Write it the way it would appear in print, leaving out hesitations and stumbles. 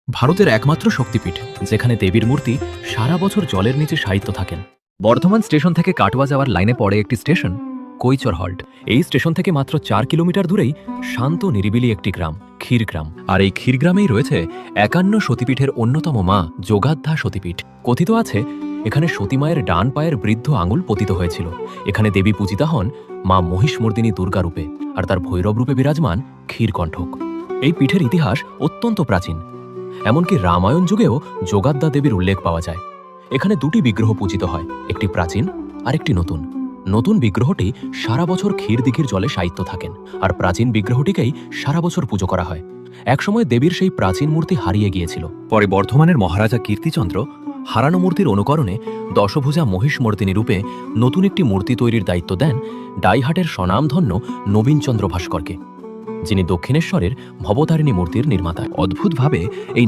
ভারতের একমাত্র শক্তিপীঠ যেখানে দেবীর মূর্তি সারা বছর জলের নিচে শায়িত থাকেন। বর্ধমান স্টেশন থেকে কাটোয়া যাওয়ার লাইনে পড়ে একটি স্টেশন কৈচর হল্ট। এই স্টেশন থেকে মাত্র ৪ কিলোমিটার দূরেই শান্ত নিরিবিলি একটি গ্রাম ক্ষীরগ্রাম। আর এই ক্ষীরগ্রামেই রয়েছে ৫১ সতীপীঠের অন্যতম মা যোগাধ্যা সতীপীঠ। কথিত আছে এখানে সতীমায়ের ডান পায়ের বৃদ্ধ আঙুল পতিত হয়েছিল। এখানে দেবী পূজিতা হন মা মহিষমর্দিনী দুর্গা রূপে, আর তার ভৈরব রূপে বিরাজমান ক্ষীরকণ্ঠক। এই পীঠের ইতিহাস অত্যন্ত প্রাচীন। এমনকি রামায়ণ যুগেও যোগাদ্দা দেবীর উল্লেখ পাওয়া যায়। এখানে দুটি বিগ্রহ পূজিত হয়, একটি প্রাচীন আর একটি নতুন। নতুন বিগ্রহটি সারা বছর ক্ষীরদিঘির জলে শায়িত থাকেন, আর প্রাচীন বিগ্রহটিকেই সারা বছর পুজো করা হয়। একসময় দেবীর সেই প্রাচীন মূর্তি হারিয়ে গিয়েছিল। পরে বর্ধমানের মহারাজা কীর্তিচন্দ্র হারানো মূর্তির অনুকরণে দশভুজা মহিষমর্দিনী রূপে নতুন একটি মূর্তি তৈরির দায়িত্ব দেন ডাইহাটের স্বনামধন্য নবীনচন্দ্র ভাস্করকে, যিনি দক্ষিণেশ্বরের ভবতারিণী মূর্তির নির্মাতা। অদ্ভুতভাবে এই